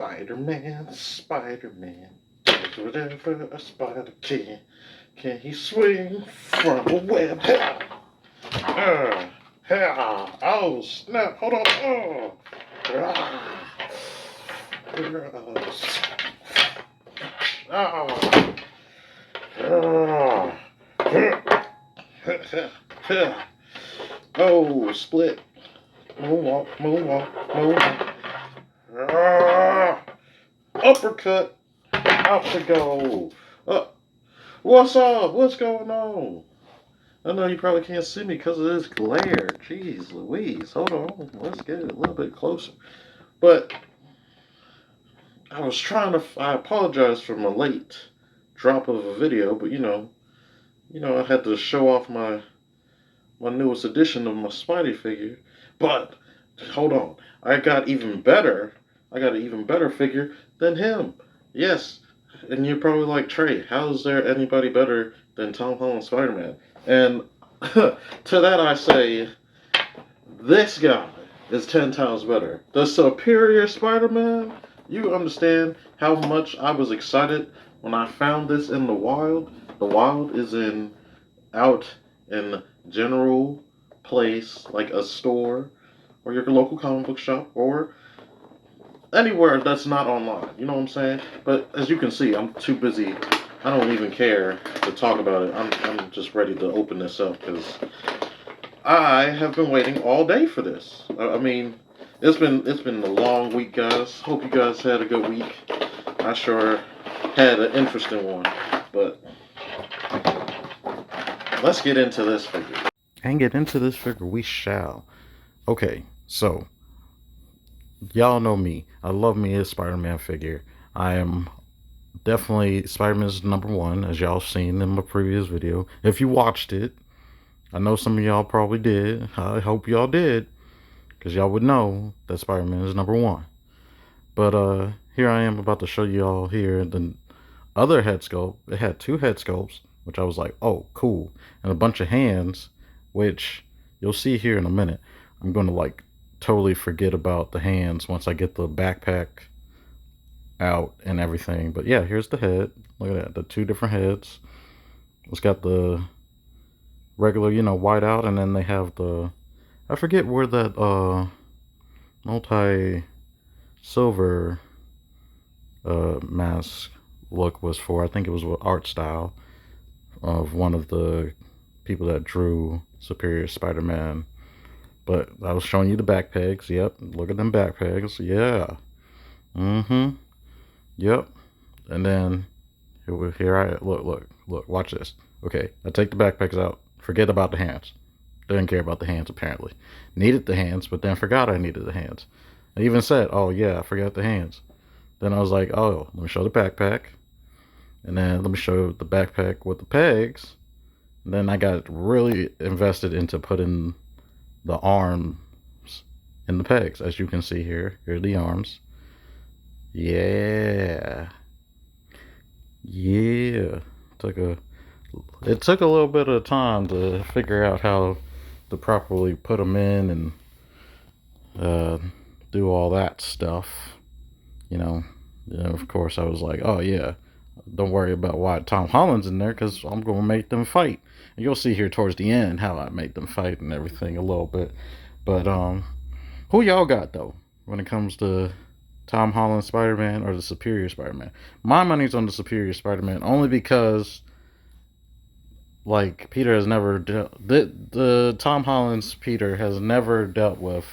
Spider-Man, Spider-Man, does whatever a spider can. Can he swing from a web? Uh, oh, snap, hold on. Ah, ah, oh, split. Moonwalk, moonwalk, moonwalk. Ah, uppercut. Out to go. What's up? What's going on? I know you probably can't see me because of this glare. Jeez Louise. Hold on. Let's get a little bit closer. But I was trying to. I apologize for my late drop of a video, but I had to show off my newest edition of my Spidey figure. But hold on. I got even better. I got an even better figure than him. Yes. And you're probably like, Trey, how is there anybody better than Tom Holland Spider-Man? And to that I say, this guy is 10 times better. The Superior Spider-Man, you understand how much I was excited when I found this in the wild. The wild is out in general place, like a store, or your local comic book shop, or anywhere that's not online. You know what I'm saying? But as you can see, I'm too busy. I don't even care to talk about it. I'm just ready to open this up because I have been waiting all day for this. I mean, it's been a long week, guys. Hope you guys had a good week. I sure had an interesting one. But let's get into this figure. And get into this figure we shall. Okay, so y'all know me. I love me a Spider-Man figure. I am definitely Spider-Man's #1, as y'all seen in my previous video. If you watched it, I know some of y'all probably did. I hope y'all did, because y'all would know that Spider-Man is #1. But here I am about to show y'all here the other head sculpt. It had 2 head sculpts, which I was like, oh, cool. And a bunch of hands, which you'll see here in a minute. I'm going to like totally forget about the hands once I get the backpack out and everything. But yeah, here's the head. Look at that, the 2 different heads. It's got the regular, white out, and then they have the, I forget where that multi silver mask look was for. I think it was what art style of one of the people that drew Superior Spider-Man. But I was showing you the back pegs. Yep, look at them back pegs. Yeah. Yep. And then here I look, watch this. Okay, I take the backpacks out. Forget about the hands. Didn't care about the hands apparently. Needed the hands, but then forgot I needed the hands. I even said, oh yeah, I forgot the hands. Then I was like, oh, let me show the backpack. And then let me show the backpack with the pegs. And then I got really invested into putting the arms in the pegs. As you can see here, here are the arms. Yeah. Yeah. It took a little bit of time to figure out how to properly put them in and do all that stuff. Of course I was like, oh yeah, don't worry about why Tom Holland's in there, because I'm going to make them fight. And you'll see here towards the end how I make them fight and everything a little bit. But who y'all got though when it comes to Tom Holland Spider-Man or the Superior Spider-Man? My money's on the Superior Spider-Man only because like Peter has never the Tom Holland's Peter has never dealt with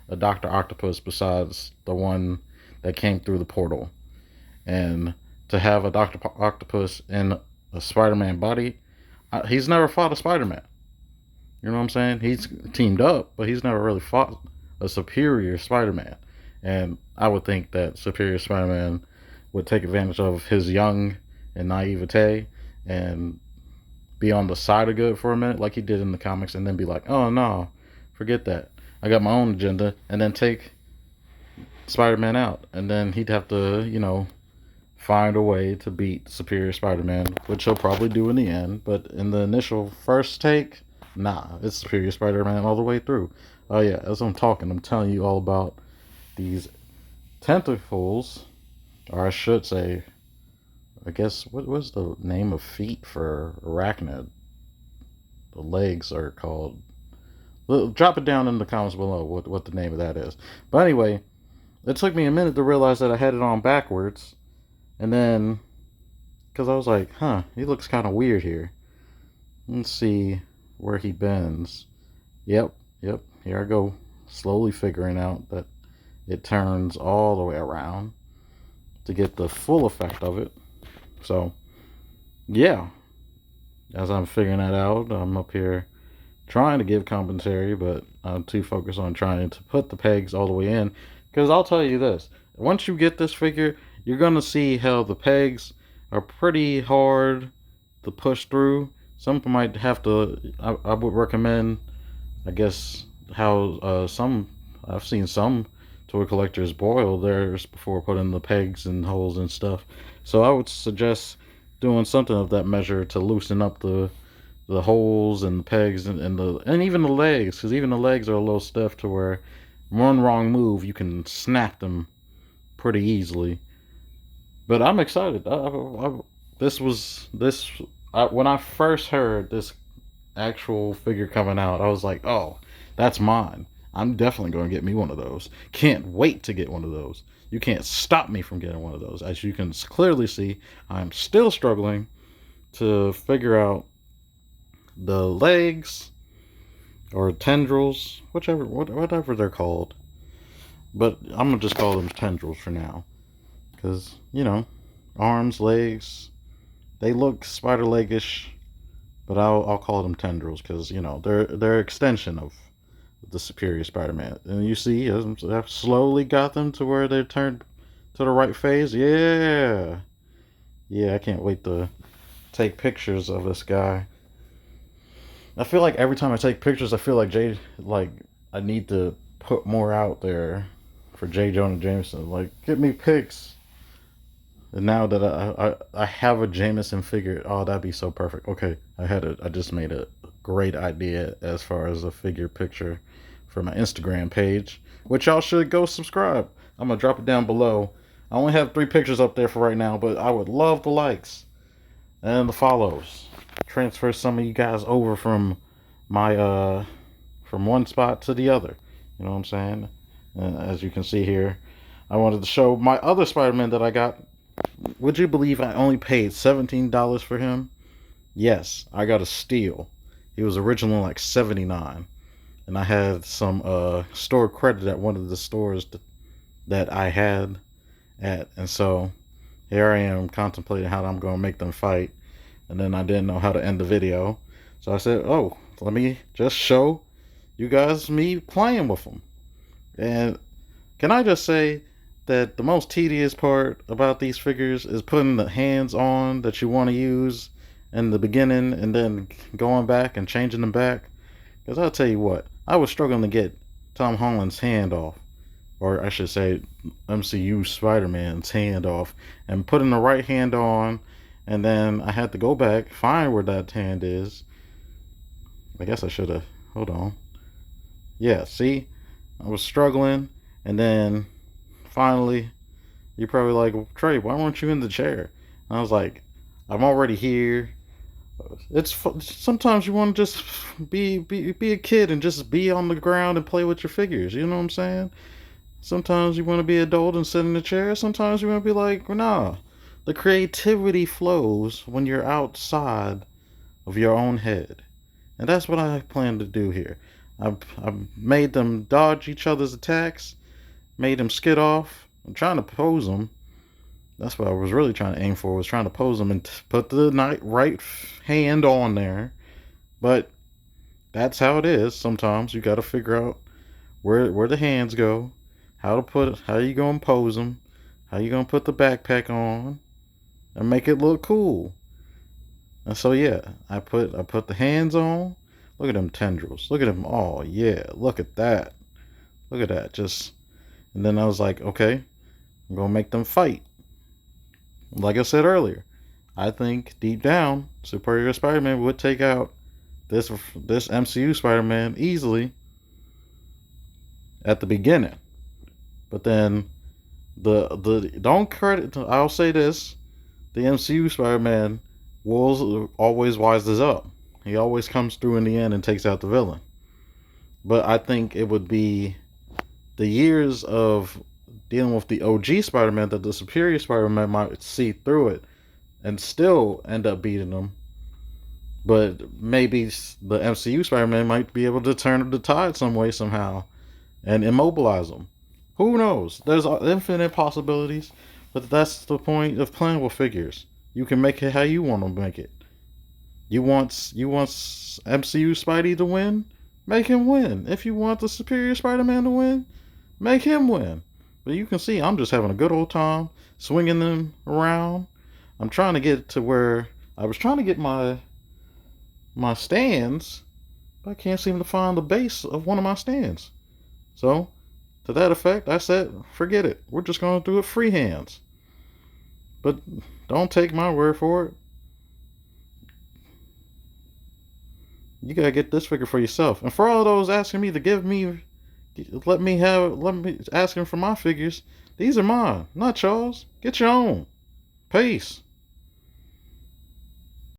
a Dr. Octopus besides the one that came through the portal. And to have a Dr. Octopus in a Spider-Man body, he's never fought a Spider-Man. You know what I'm saying? He's teamed up, but he's never really fought a Superior Spider-Man. And I would think that Superior Spider-Man would take advantage of his young and naivete and be on the side of good for a minute, like he did in the comics, and then be like, oh no, forget that. I got my own agenda, and then take Spider-Man out. And then he'd have to, find a way to beat Superior Spider-Man, which he'll probably do in the end. But in the initial first take, nah, it's Superior Spider-Man all the way through. Oh yeah, as I'm talking, I'm telling you all about these tentacles or I should say, I guess, what was the name of feet for arachnid? The legs are called. Well, drop it down in the comments below what the name of that is. But anyway, it took me a minute to realize that I had it on backwards. And then, because I was like, huh, he looks kind of weird here. Let's see where he bends. Yep, here I go. Slowly figuring out that it turns all the way around to get the full effect of it. So, yeah, as I'm figuring that out, I'm up here trying to give commentary, but I'm too focused on trying to put the pegs all the way in. Because I'll tell you this, once you get this figure, you're going to see how the pegs are pretty hard to push through. Some might have to, I would recommend, I guess, how I've seen some toy collectors boil theirs before putting the pegs and holes and stuff. So I would suggest doing something of that measure to loosen up the holes and the pegs and even the legs, because even the legs are a little stiff to where one wrong move you can snap them pretty easily. But I'm excited. When I first heard this actual figure coming out, I was like, oh, that's mine. I'm definitely going to get me one of those. Can't wait to get one of those. You can't stop me from getting one of those. As you can clearly see, I'm still struggling to figure out the legs or tendrils, whatever they're called. But I'm going to just call them tendrils for now. Because, arms, legs, they look spider-leg-ish. But I'll call them tendrils because, they're extension of the Superior Spider-Man. And you see, I've slowly got them to where they're turned to the right phase. Yeah. Yeah, I can't wait to take pictures of this guy. I feel like every time I take pictures, I feel like I need to put more out there for J. Jonah Jameson. Like, get me pics. And now that I have a Jameson figure, oh, that'd be so perfect. Okay, I just made a great idea as far as a figure picture for my Instagram page, which y'all should go subscribe. I'm gonna drop it down below. I only have 3 pictures up there for right now, but I would love the likes and the follows. Transfer some of you guys over from my from one spot to the other. You know what I'm saying? And as you can see here, I wanted to show my other Spider-Man that I got. Would you believe I only paid $17 for him? Yes, I got a steal. He was originally like $79, and I had some store credit at one of the stores that I had at, and so here I am contemplating how I'm going to make them fight, and then I didn't know how to end the video, so I said, oh, let me just show you guys me playing with them. And can I just say that the most tedious part about these figures is putting the hands on that you want to use in the beginning and then going back and changing them back. Because I'll tell you what, I was struggling to get Tom Holland's hand off, or I should say MCU Spider-Man's hand off, and putting the right hand on, and then I had to go back, find where that hand is. I guess I should have, hold on. Yeah, see, I was struggling, and then finally, you're probably like, Trey, why weren't you in the chair? And I was like, I'm already here. Sometimes you want to just be a kid and just be on the ground and play with your figures. You know what I'm saying? Sometimes you want to be adult and sit in the chair. Sometimes you want to be like, nah. The creativity flows when you're outside of your own head. And that's what I plan to do here. I've made them dodge each other's attacks, made them skid off. I'm trying to pose them. That's what I was really trying to aim for, was trying to pose them and put the right hand on there. But that's how it is. Sometimes you got to figure out where the hands go, how you gonna pose them, how you gonna put the backpack on, and make it look cool. And so yeah, I put the hands on. Look at them tendrils. Look at them. Oh yeah, look at that. Look at that. And then I was like, okay, I'm gonna make them fight. Like I said earlier, I think deep down, Superior Spider-Man would take out this MCU Spider-Man easily at the beginning. But then The don't credit. I'll say this: the MCU Spider-Man will always wises up. He always comes through in the end and takes out the villain. But I think it would be the years of dealing with the OG Spider-Man that the Superior Spider-Man might see through it and still end up beating him. But maybe the MCU Spider-Man might be able to turn the tide some way, somehow, and immobilize him. Who knows? There's infinite possibilities, but that's the point of playing with figures. You can make it how you want to make it. You want MCU Spidey to win? Make him win. If you want the Superior Spider-Man to win, make him win. But you can see I'm just having a good old time swinging them around. I'm trying to get to where I was trying to get my stands, but I can't seem to find the base of one of my stands. So, to that effect, I said, forget it. We're just going to do it free hands. But don't take my word for it. You gotta get this figure for yourself. And for all those asking me to let me asking for my figures, these are mine, not y'all's. Get your own. Peace.